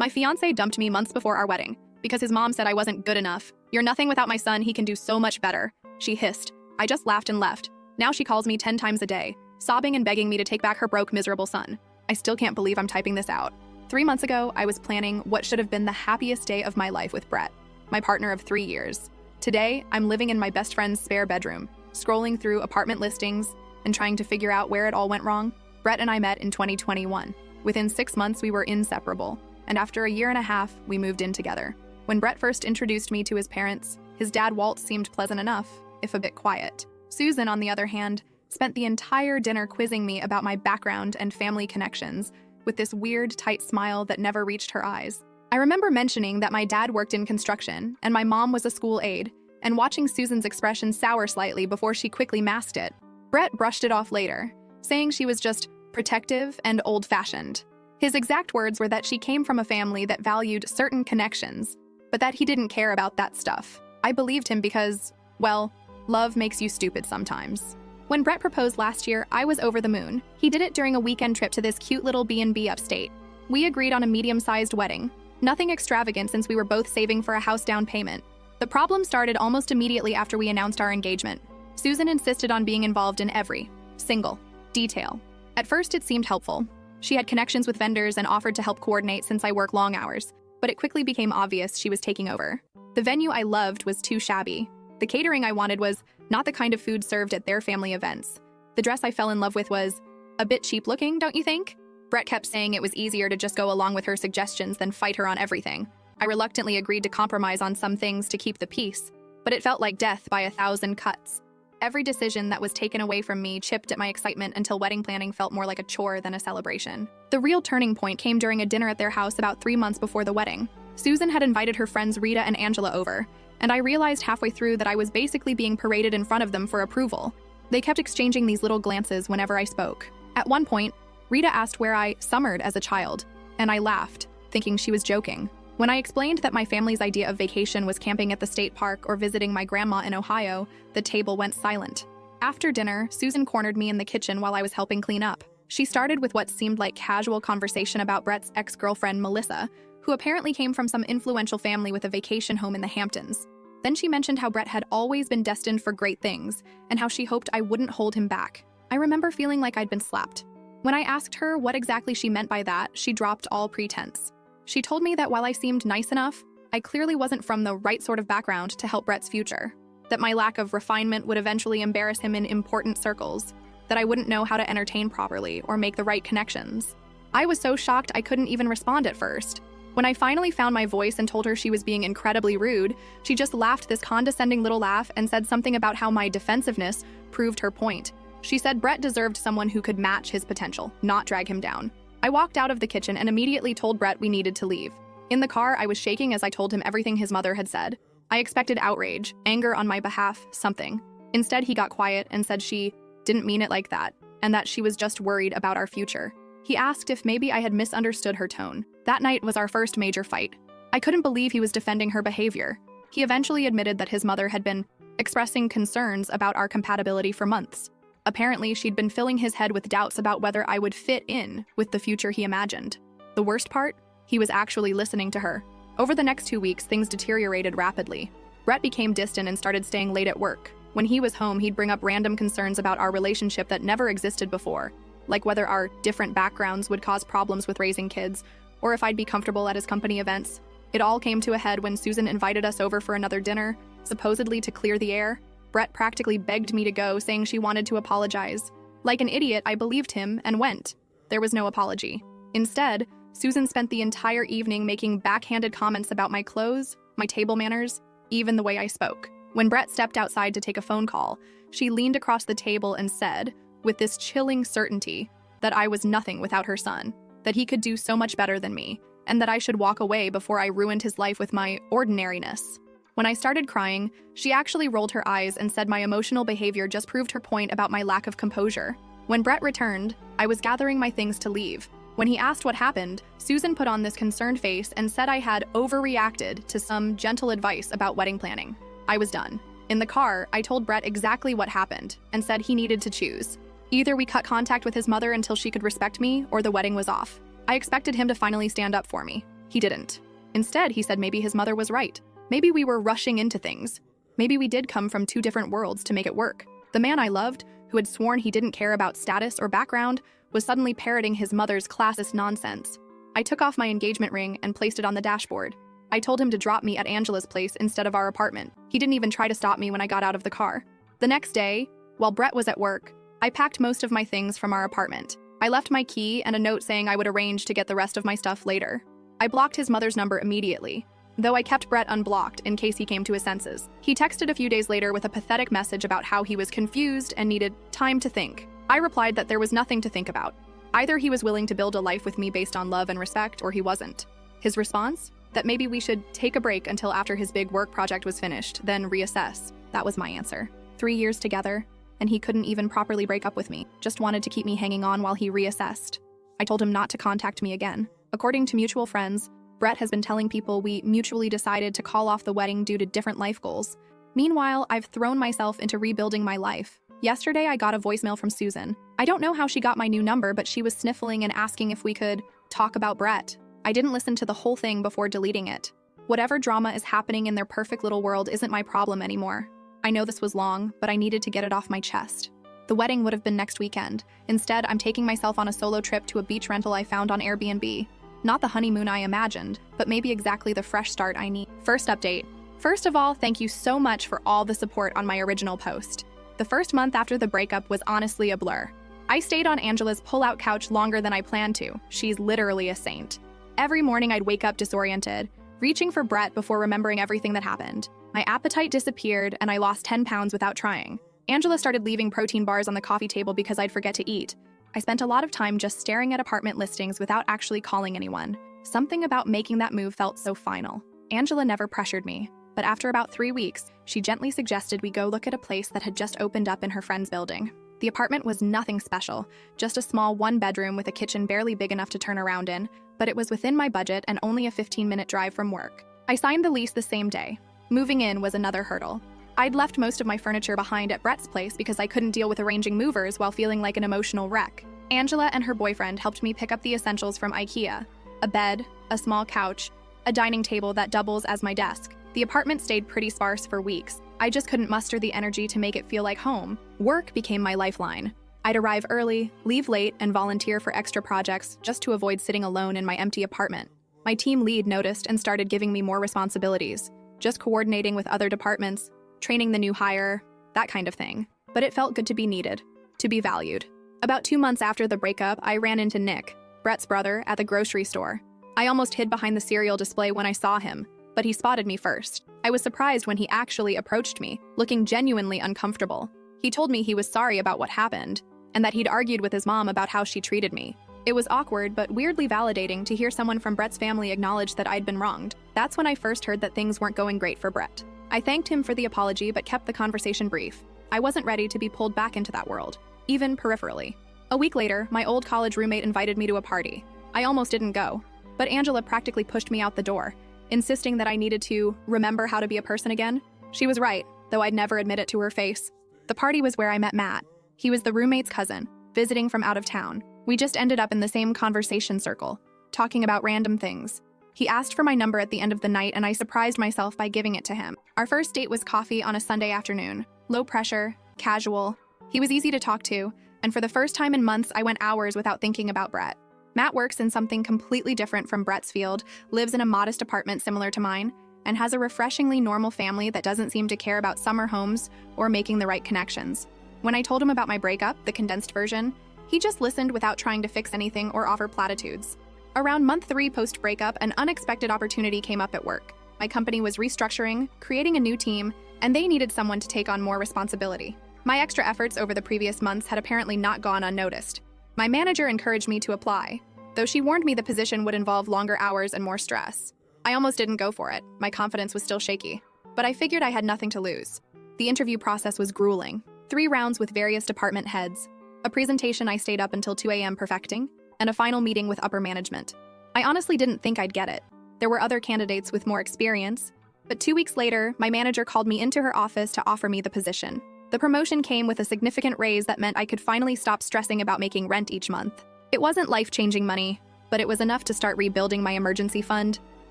My fiance dumped me months before our wedding because his mom said I wasn't good enough. "You're nothing without my son, he can do so much better," she hissed. I just laughed and left. Now she calls me 10 times a day, sobbing and begging me to take back her broke, miserable son. I still can't believe I'm typing this out. 3 months ago, I was planning what should have been the happiest day of my life with Brett, my partner of 3 years. Today, I'm living in my best friend's spare bedroom, scrolling through apartment listings and trying to figure out where it all went wrong. Brett and I met in 2021. Within 6 months, we were inseparable, and after a year and a half, we moved in together. When Brett first introduced me to his parents, his dad Walt seemed pleasant enough, if a bit quiet. Susan, on the other hand, spent the entire dinner quizzing me about my background and family connections, with this weird, tight smile that never reached her eyes. I remember mentioning that my dad worked in construction and my mom was a school aide, and watching Susan's expression sour slightly before she quickly masked it. Brett brushed it off later, saying she was just protective and old-fashioned. His exact words were that she came from a family that valued certain connections, but that he didn't care about that stuff. I believed him because, well, love makes you stupid sometimes. When Brett proposed last year, I was over the moon. He did it during a weekend trip to this cute little B&B upstate. We agreed on a medium-sized wedding. Nothing extravagant since we were both saving for a house down payment. The problem started almost immediately after we announced our engagement. Susan insisted on being involved in every single detail. At first, it seemed helpful. She had connections with vendors and offered to help coordinate since I work long hours, but it quickly became obvious she was taking over. The venue I loved was too shabby. The catering I wanted was not the kind of food served at their family events. The dress I fell in love with was a bit cheap looking, don't you think? Brett kept saying it was easier to just go along with her suggestions than fight her on everything. I reluctantly agreed to compromise on some things to keep the peace, but it felt like death by 1,000 cuts. Every decision that was taken away from me chipped at my excitement until wedding planning felt more like a chore than a celebration. The real turning point came during a dinner at their house about 3 months before the wedding. Susan had invited her friends Rita and Angela over, and I realized halfway through that I was basically being paraded in front of them for approval. They kept exchanging these little glances whenever I spoke. At one point, Rita asked where I summered as a child, and I laughed, thinking she was joking. When I explained that my family's idea of vacation was camping at the state park or visiting my grandma in Ohio, the table went silent. After dinner, Susan cornered me in the kitchen while I was helping clean up. She started with what seemed like casual conversation about Brett's ex-girlfriend, Melissa, who apparently came from some influential family with a vacation home in the Hamptons. Then she mentioned how Brett had always been destined for great things, and how she hoped I wouldn't hold him back. I remember feeling like I'd been slapped. When I asked her what exactly she meant by that, she dropped all pretense. She told me that while I seemed nice enough, I clearly wasn't from the right sort of background to help Brett's future. That my lack of refinement would eventually embarrass him in important circles. That I wouldn't know how to entertain properly or make the right connections. I was so shocked I couldn't even respond at first. When I finally found my voice and told her she was being incredibly rude, she just laughed this condescending little laugh and said something about how my defensiveness proved her point. She said Brett deserved someone who could match his potential, not drag him down. I walked out of the kitchen and immediately told Brett we needed to leave. In the car, I was shaking as I told him everything his mother had said. I expected outrage, anger on my behalf, something. Instead, he got quiet and said she didn't mean it like that, and that she was just worried about our future. He asked if maybe I had misunderstood her tone. That night was our first major fight. I couldn't believe he was defending her behavior. He eventually admitted that his mother had been expressing concerns about our compatibility for months. Apparently, she'd been filling his head with doubts about whether I would fit in with the future he imagined. The worst part? He was actually listening to her. Over the next 2 weeks, things deteriorated rapidly. Brett became distant and started staying late at work. When he was home, he'd bring up random concerns about our relationship that never existed before, like whether our different backgrounds would cause problems with raising kids, or if I'd be comfortable at his company events. It all came to a head when Susan invited us over for another dinner, supposedly to clear the air. Brett practically begged me to go, saying she wanted to apologize. Like an idiot, I believed him and went. There was no apology. Instead, Susan spent the entire evening making backhanded comments about my clothes, my table manners, even the way I spoke. When Brett stepped outside to take a phone call, she leaned across the table and said, with this chilling certainty, that I was nothing without her son, that he could do so much better than me, and that I should walk away before I ruined his life with my ordinariness. When I started crying, she actually rolled her eyes and said my emotional behavior just proved her point about my lack of composure. When Brett returned, I was gathering my things to leave. When he asked what happened, Susan put on this concerned face and said I had overreacted to some gentle advice about wedding planning. I was done. In the car, I told Brett exactly what happened and said he needed to choose. Either we cut contact with his mother until she could respect me, or the wedding was off. I expected him to finally stand up for me. He didn't. Instead, he said maybe his mother was right. Maybe we were rushing into things. Maybe we did come from two different worlds to make it work. The man I loved, who had sworn he didn't care about status or background, was suddenly parroting his mother's classist nonsense. I took off my engagement ring and placed it on the dashboard. I told him to drop me at Angela's place instead of our apartment. He didn't even try to stop me when I got out of the car. The next day, while Brett was at work, I packed most of my things from our apartment. I left my key and a note saying I would arrange to get the rest of my stuff later. I blocked his mother's number immediately, though I kept Brett unblocked in case he came to his senses. He texted a few days later with a pathetic message about how he was confused and needed time to think. I replied that there was nothing to think about. Either he was willing to build a life with me based on love and respect, or he wasn't. His response? That maybe we should take a break until after his big work project was finished, then reassess. That was my answer. 3 years together, and he couldn't even properly break up with me, just wanted to keep me hanging on while he reassessed. I told him not to contact me again. According to mutual friends, Brett has been telling people we mutually decided to call off the wedding due to different life goals. Meanwhile, I've thrown myself into rebuilding my life. Yesterday, I got a voicemail from Susan. I don't know how she got my new number, but she was sniffling and asking if we could talk about Brett. I didn't listen to the whole thing before deleting it. Whatever drama is happening in their perfect little world isn't my problem anymore. I know this was long, but I needed to get it off my chest. The wedding would have been next weekend. Instead, I'm taking myself on a solo trip to a beach rental I found on Airbnb. Not the honeymoon I imagined, but maybe exactly the fresh start I need. First update. First of all, thank you so much for all the support on my original post. The first month after the breakup was honestly a blur. I stayed on Angela's pull-out couch longer than I planned to. She's literally a saint. Every morning I'd wake up disoriented, reaching for Brett before remembering everything that happened. My appetite disappeared and I lost 10 pounds without trying. Angela started leaving protein bars on the coffee table because I'd forget to eat. I spent a lot of time just staring at apartment listings without actually calling anyone. Something about making that move felt so final. Angela never pressured me, but after about 3 weeks, she gently suggested we go look at a place that had just opened up in her friend's building. The apartment was nothing special, just a small one-bedroom with a kitchen barely big enough to turn around in, but it was within my budget and only a 15-minute drive from work. I signed the lease the same day. Moving in was another hurdle. I'd left most of my furniture behind at Brett's place because I couldn't deal with arranging movers while feeling like an emotional wreck. Angela and her boyfriend helped me pick up the essentials from IKEA: a bed, a small couch, a dining table that doubles as my desk. The apartment stayed pretty sparse for weeks. I just couldn't muster the energy to make it feel like home. Work became my lifeline. I'd arrive early, leave late, and volunteer for extra projects just to avoid sitting alone in my empty apartment. My team lead noticed and started giving me more responsibilities, just coordinating with other departments, training the new hire, that kind of thing. But it felt good to be needed, to be valued. About 2 months after the breakup, I ran into Nick, Brett's brother, at the grocery store. I almost hid behind the cereal display when I saw him, but he spotted me first. I was surprised when he actually approached me, looking genuinely uncomfortable. He told me he was sorry about what happened, and that he'd argued with his mom about how she treated me. It was awkward but weirdly validating to hear someone from Brett's family acknowledge that I'd been wronged. That's when I first heard that things weren't going great for Brett. I thanked him for the apology but kept the conversation brief. I wasn't ready to be pulled back into that world, even peripherally. A week later, my old college roommate invited me to a party. I almost didn't go, but Angela practically pushed me out the door, insisting that I needed to remember how to be a person again. She was right, though I'd never admit it to her face. The party was where I met Matt. He was the roommate's cousin, visiting from out of town. We just ended up in the same conversation circle, talking about random things. He asked for my number at the end of the night, and I surprised myself by giving it to him. Our first date was coffee on a Sunday afternoon. Low pressure, casual. He was easy to talk to, and for the first time in months, I went hours without thinking about Brett. Matt works in something completely different from Brett's field, lives in a modest apartment similar to mine, and has a refreshingly normal family that doesn't seem to care about summer homes or making the right connections. When I told him about my breakup, the condensed version, he just listened without trying to fix anything or offer platitudes. Around month 3 post-breakup, an unexpected opportunity came up at work. My company was restructuring, creating a new team, and they needed someone to take on more responsibility. My extra efforts over the previous months had apparently not gone unnoticed. My manager encouraged me to apply, though she warned me the position would involve longer hours and more stress. I almost didn't go for it. My confidence was still shaky, but I figured I had nothing to lose. The interview process was grueling. 3 rounds with various department heads, a presentation I stayed up until 2 a.m. perfecting, and a final meeting with upper management. I honestly didn't think I'd get it. There were other candidates with more experience, but 2 weeks later, my manager called me into her office to offer me the position. The promotion came with a significant raise that meant I could finally stop stressing about making rent each month. It wasn't life-changing money, but it was enough to start rebuilding my emergency fund,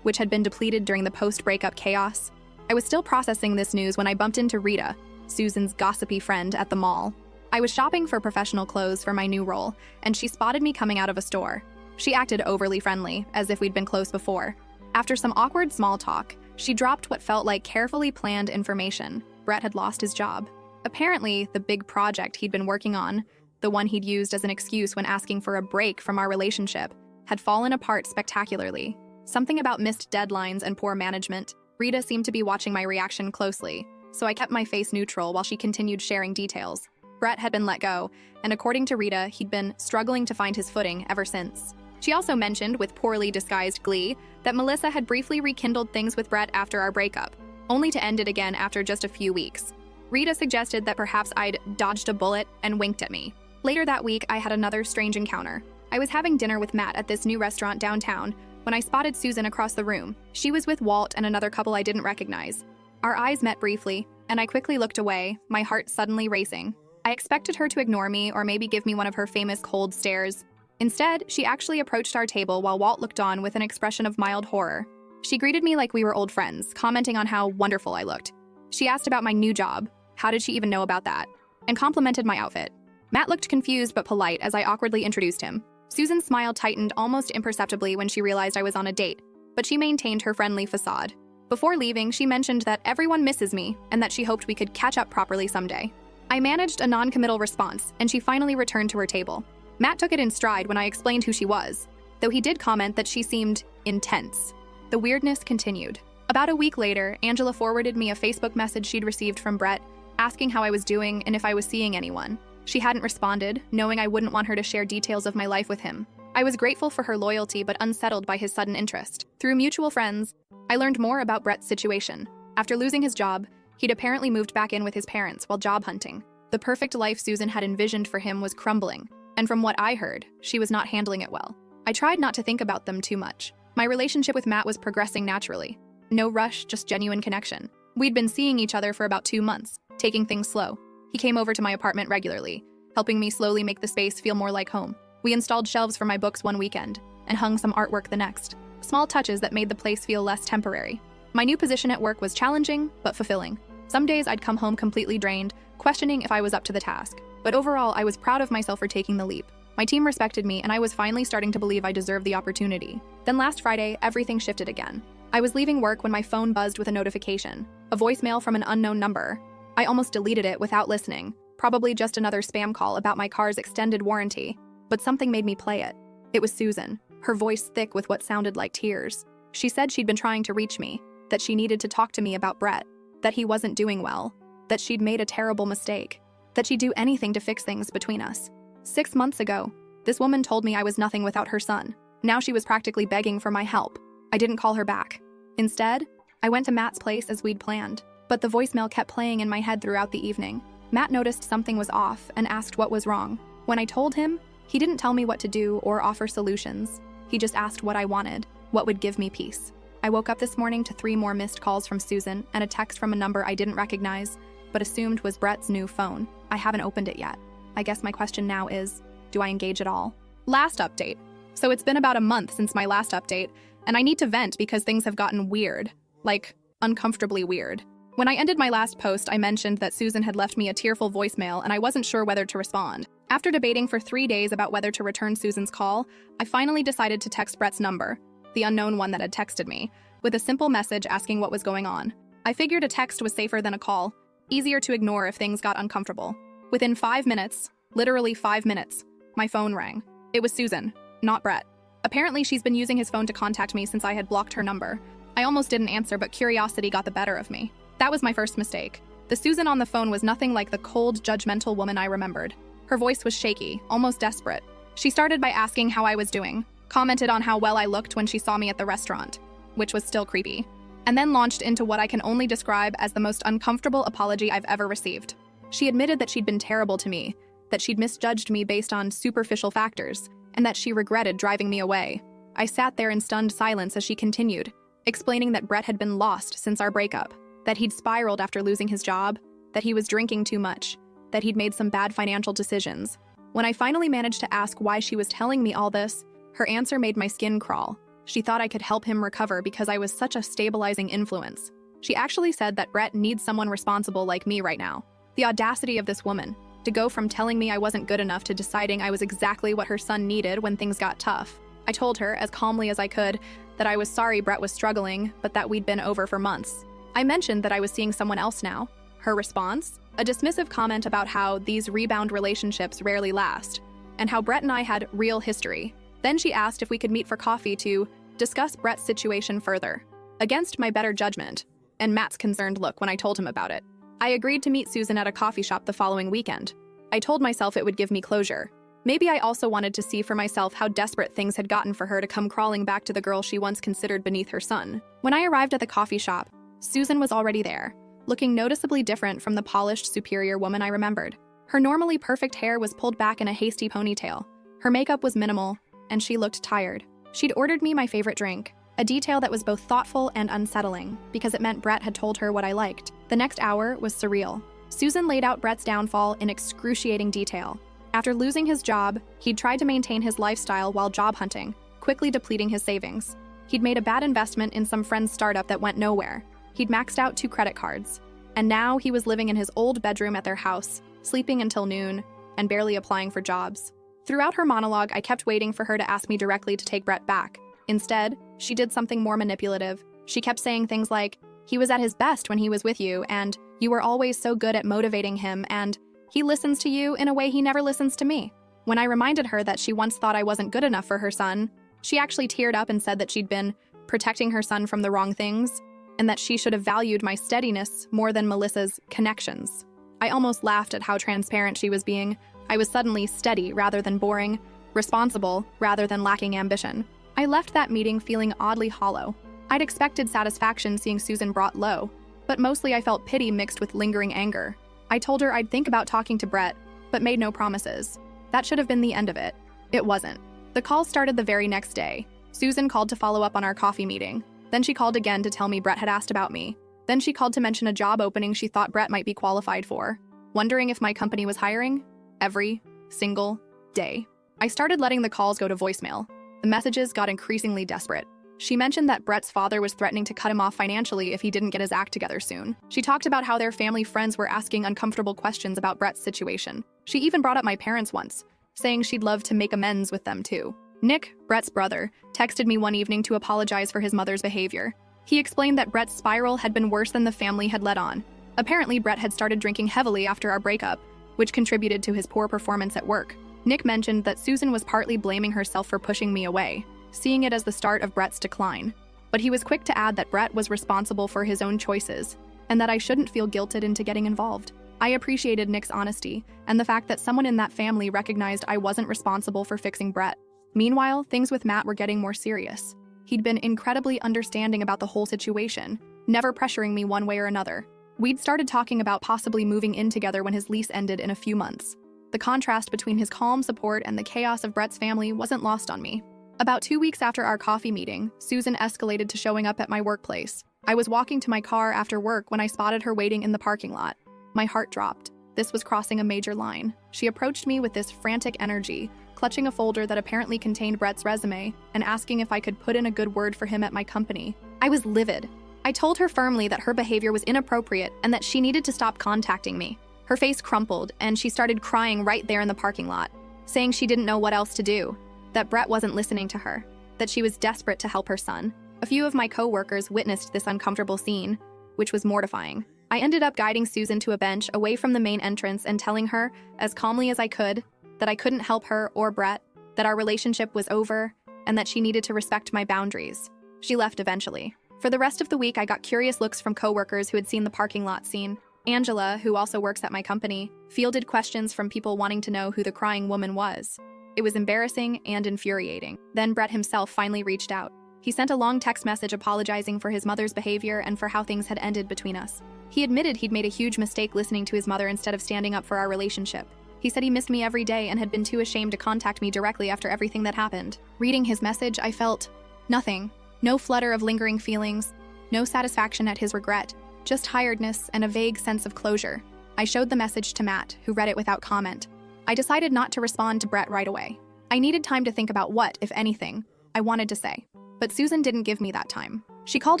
which had been depleted during the post-breakup chaos. I was still processing this news when I bumped into Rita, Susan's gossipy friend, at the mall. I was shopping for professional clothes for my new role, and she spotted me coming out of a store. She acted overly friendly, as if we'd been close before. After some awkward small talk, she dropped what felt like carefully planned information. Brett had lost his job. Apparently, the big project he'd been working on, the one he'd used as an excuse when asking for a break from our relationship, had fallen apart spectacularly. Something about missed deadlines and poor management. Rita seemed to be watching my reaction closely, so I kept my face neutral while she continued sharing details. Brett had been let go, and according to Rita, he'd been struggling to find his footing ever since. She also mentioned, with poorly disguised glee, that Melissa had briefly rekindled things with Brett after our breakup, only to end it again after just a few weeks. Rita suggested that perhaps I'd dodged a bullet and winked at me. Later that week, I had another strange encounter. I was having dinner with Matt at this new restaurant downtown when I spotted Susan across the room. She was with Walt and another couple I didn't recognize. Our eyes met briefly, and I quickly looked away, my heart suddenly racing. I expected her to ignore me or maybe give me one of her famous cold stares. Instead, she actually approached our table while Walt looked on with an expression of mild horror. She greeted me like we were old friends, commenting on how wonderful I looked. She asked about my new job, how did she even know about that, and complimented my outfit. Matt looked confused but polite as I awkwardly introduced him. Susan's smile tightened almost imperceptibly when she realized I was on a date, but she maintained her friendly facade. Before leaving, she mentioned that everyone misses me and that she hoped we could catch up properly someday. I managed a non-committal response, and she finally returned to her table. Matt took it in stride when I explained who she was, though he did comment that she seemed intense. The weirdness continued. About a week later, Angela forwarded me a Facebook message she'd received from Brett, asking how I was doing and if I was seeing anyone. She hadn't responded, knowing I wouldn't want her to share details of my life with him. I was grateful for her loyalty but unsettled by his sudden interest. Through mutual friends, I learned more about Brett's situation. After losing his job, he'd apparently moved back in with his parents while job hunting. The perfect life Susan had envisioned for him was crumbling, and from what I heard, she was not handling it well. I tried not to think about them too much. My relationship with Matt was progressing naturally. No rush, just genuine connection. We'd been seeing each other for about 2 months, taking things slow. He came over to my apartment regularly, helping me slowly make the space feel more like home. We installed shelves for my books one weekend, and hung some artwork the next. Small touches that made the place feel less temporary. My new position at work was challenging, but fulfilling. Some days I'd come home completely drained, questioning if I was up to the task. But overall, I was proud of myself for taking the leap. My team respected me, and I was finally starting to believe I deserved the opportunity. Then last Friday, everything shifted again. I was leaving work when my phone buzzed with a notification, a voicemail from an unknown number. I almost deleted it without listening, probably just another spam call about my car's extended warranty. But something made me play it. It was Susan, her voice thick with what sounded like tears. She said she'd been trying to reach me, that she needed to talk to me about Brett, that he wasn't doing well, that she'd made a terrible mistake, that she'd do anything to fix things between us. 6 months ago, this woman told me I was nothing without her son. Now she was practically begging for my help. I didn't call her back. Instead, I went to Matt's place as we'd planned, but the voicemail kept playing in my head throughout the evening. Matt noticed something was off and asked what was wrong. When I told him, he didn't tell me what to do or offer solutions. He just asked what I wanted, what would give me peace. I woke up this morning to 3 more missed calls from Susan and a text from a number I didn't recognize, but assumed was Brett's new phone. I haven't opened it yet. I guess my question now is, do I engage at all? Last update. So it's been about a month since my last update, and I need to vent because things have gotten weird. Like, uncomfortably weird. When I ended my last post, I mentioned that Susan had left me a tearful voicemail and I wasn't sure whether to respond. After debating for 3 days about whether to return Susan's call, I finally decided to text Brett's number, the unknown one that had texted me, with a simple message asking what was going on. I figured a text was safer than a call, easier to ignore if things got uncomfortable. Within 5 minutes, literally 5 minutes, my phone rang. It was Susan, not Brett. Apparently she's been using his phone to contact me since I had blocked her number. I almost didn't answer, but curiosity got the better of me. That was my first mistake. The Susan on the phone was nothing like the cold, judgmental woman I remembered. Her voice was shaky, almost desperate. She started by asking how I was doing, commented on how well I looked when she saw me at the restaurant, which was still creepy, and then launched into what I can only describe as the most uncomfortable apology I've ever received. She admitted that she'd been terrible to me, that she'd misjudged me based on superficial factors, and that she regretted driving me away. I sat there in stunned silence as she continued, explaining that Brett had been lost since our breakup, that he'd spiraled after losing his job, that he was drinking too much, that he'd made some bad financial decisions. When I finally managed to ask why she was telling me all this, Her answer made my skin crawl. She thought I could help him recover because I was such a stabilizing influence. She actually said that Brett needs someone responsible like me right now. The audacity of this woman, to go from telling me I wasn't good enough to deciding I was exactly what her son needed when things got tough. I told her, as calmly as I could, that I was sorry Brett was struggling, but that we'd been over for months. I mentioned that I was seeing someone else now. Her response? A dismissive comment about how these rebound relationships rarely last, and how Brett and I had real history. Then she asked if we could meet for coffee to discuss Brett's situation further. Against my better judgment, and Matt's concerned look when I told him about it, I agreed to meet Susan at a coffee shop the following weekend. I told myself it would give me closure. Maybe I also wanted to see for myself how desperate things had gotten for her to come crawling back to the girl she once considered beneath her son. When I arrived at the coffee shop, Susan was already there, looking noticeably different from the polished, superior woman I remembered. Her normally perfect hair was pulled back in a hasty ponytail. Her makeup was minimal, and she looked tired. She'd ordered me my favorite drink, a detail that was both thoughtful and unsettling, because it meant Brett had told her what I liked. The next hour was surreal. Susan laid out Brett's downfall in excruciating detail. After losing his job, he'd tried to maintain his lifestyle while job hunting, quickly depleting his savings. He'd made a bad investment in some friend's startup that went nowhere. He'd maxed out 2 credit cards. And now he was living in his old bedroom at their house, sleeping until noon, and barely applying for jobs. Throughout her monologue, I kept waiting for her to ask me directly to take Brett back. Instead, she did something more manipulative. She kept saying things like, "He was at his best when he was with you, and you were always so good at motivating him, and he listens to you in a way he never listens to me." When I reminded her that she once thought I wasn't good enough for her son, she actually teared up and said that she'd been protecting her son from the wrong things, and that she should have valued my steadiness more than Melissa's connections. I almost laughed at how transparent she was being. I was suddenly steady rather than boring, responsible rather than lacking ambition. I left that meeting feeling oddly hollow. I'd expected satisfaction seeing Susan brought low, but mostly I felt pity mixed with lingering anger. I told her I'd think about talking to Brett, but made no promises. That should have been the end of it. It wasn't. The call started the very next day. Susan called to follow up on our coffee meeting. Then she called again to tell me Brett had asked about me. Then she called to mention a job opening she thought Brett might be qualified for, wondering if my company was hiring. Every single day. I started letting the calls go to voicemail. The messages got increasingly desperate. She mentioned that Brett's father was threatening to cut him off financially if he didn't get his act together soon. She talked about how their family friends were asking uncomfortable questions about Brett's situation. She even brought up my parents once, saying she'd love to make amends with them too. Nick, Brett's brother, texted me one evening to apologize for his mother's behavior. He explained that Brett's spiral had been worse than the family had let on. Apparently, Brett had started drinking heavily after our breakup, which contributed to his poor performance at work. Nick mentioned that Susan was partly blaming herself for pushing me away, seeing it as the start of Brett's decline. But he was quick to add that Brett was responsible for his own choices, and that I shouldn't feel guilted into getting involved. I appreciated Nick's honesty, and the fact that someone in that family recognized I wasn't responsible for fixing Brett. Meanwhile, things with Matt were getting more serious. He'd been incredibly understanding about the whole situation, never pressuring me one way or another. We'd started talking about possibly moving in together when his lease ended in a few months. The contrast between his calm support and the chaos of Brett's family wasn't lost on me. About 2 weeks after our coffee meeting, Susan escalated to showing up at my workplace. I was walking to my car after work when I spotted her waiting in the parking lot. My heart dropped. This was crossing a major line. She approached me with this frantic energy, clutching a folder that apparently contained Brett's resume and asking if I could put in a good word for him at my company. I was livid. I told her firmly that her behavior was inappropriate and that she needed to stop contacting me. Her face crumpled, and she started crying right there in the parking lot, saying she didn't know what else to do, that Brett wasn't listening to her, that she was desperate to help her son. A few of my co-workers witnessed this uncomfortable scene, which was mortifying. I ended up guiding Susan to a bench away from the main entrance and telling her, as calmly as I could, that I couldn't help her or Brett, that our relationship was over, and that she needed to respect my boundaries. She left eventually. For the rest of the week, I got curious looks from coworkers who had seen the parking lot scene. Angela, who also works at my company, fielded questions from people wanting to know who the crying woman was. It was embarrassing and infuriating. Then Brett himself finally reached out. He sent a long text message apologizing for his mother's behavior and for how things had ended between us. He admitted he'd made a huge mistake listening to his mother instead of standing up for our relationship. He said he missed me every day and had been too ashamed to contact me directly after everything that happened. Reading his message, I felt nothing. No flutter of lingering feelings, no satisfaction at his regret, just tiredness and a vague sense of closure. I showed the message to Matt, who read it without comment. I decided not to respond to Brett right away. I needed time to think about what, if anything, I wanted to say. But Susan didn't give me that time. She called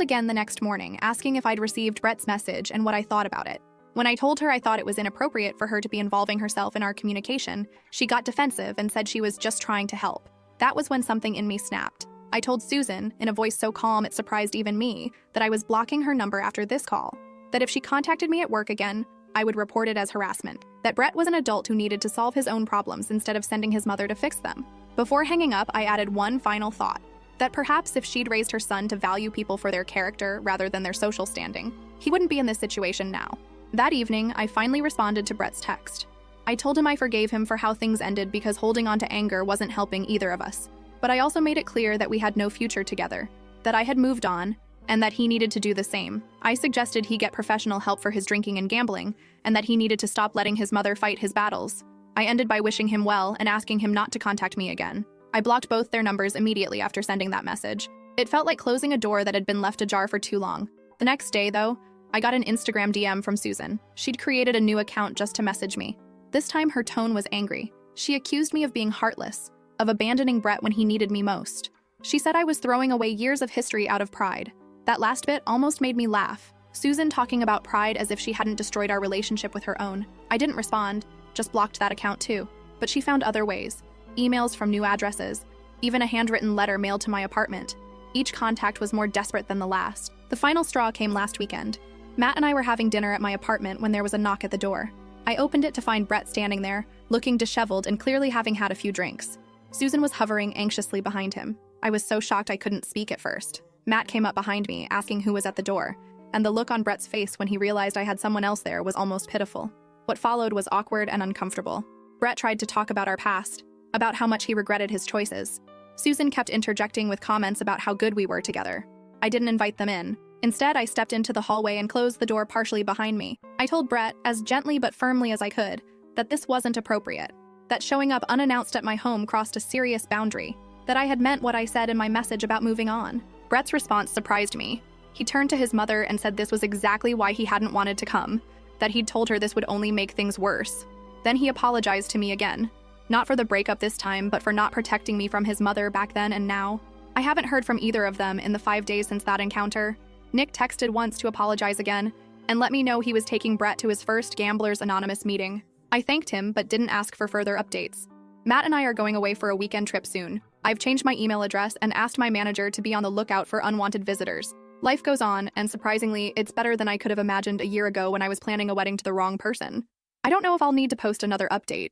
again the next morning, asking if I'd received Brett's message and what I thought about it. When I told her I thought it was inappropriate for her to be involving herself in our communication, she got defensive and said she was just trying to help. That was when something in me snapped. I told Susan, in a voice so calm it surprised even me, that I was blocking her number after this call. That if she contacted me at work again, I would report it as harassment. That Brett was an adult who needed to solve his own problems instead of sending his mother to fix them. Before hanging up, I added one final thought. That perhaps if she'd raised her son to value people for their character rather than their social standing, he wouldn't be in this situation now. That evening, I finally responded to Brett's text. I told him I forgave him for how things ended because holding on to anger wasn't helping either of us. But I also made it clear that we had no future together, that I had moved on, and that he needed to do the same. I suggested he get professional help for his drinking and gambling, and that he needed to stop letting his mother fight his battles. I ended by wishing him well and asking him not to contact me again. I blocked both their numbers immediately after sending that message. It felt like closing a door that had been left ajar for too long. The next day, though, I got an Instagram DM from Susan. She'd created a new account just to message me. This time her tone was angry. She accused me of being heartless, of abandoning Brett when he needed me most. She said I was throwing away years of history out of pride. That last bit almost made me laugh. Susan talking about pride as if she hadn't destroyed our relationship with her own. I didn't respond, just blocked that account too. But she found other ways. Emails from new addresses, even a handwritten letter mailed to my apartment. Each contact was more desperate than the last. The final straw came last weekend. Matt and I were having dinner at my apartment when there was a knock at the door. I opened it to find Brett standing there, looking disheveled and clearly having had a few drinks. Susan was hovering anxiously behind him. I was so shocked I couldn't speak at first. Matt came up behind me, asking who was at the door, and the look on Brett's face when he realized I had someone else there was almost pitiful. What followed was awkward and uncomfortable. Brett tried to talk about our past, about how much he regretted his choices. Susan kept interjecting with comments about how good we were together. I didn't invite them in. Instead, I stepped into the hallway and closed the door partially behind me. I told Brett, as gently but firmly as I could, that this wasn't appropriate, that showing up unannounced at my home crossed a serious boundary, that I had meant what I said in my message about moving on. Brett's response surprised me. He turned to his mother and said this was exactly why he hadn't wanted to come, that he'd told her this would only make things worse. Then he apologized to me again. Not for the breakup this time, but for not protecting me from his mother back then and now. I haven't heard from either of them in the 5 days since that encounter. Nick texted once to apologize again, and let me know he was taking Brett to his first Gamblers Anonymous meeting. I thanked him, but didn't ask for further updates. Matt and I are going away for a weekend trip soon. I've changed my email address and asked my manager to be on the lookout for unwanted visitors. Life goes on, and surprisingly, it's better than I could have imagined a year ago when I was planning a wedding to the wrong person. I don't know if I'll need to post another update,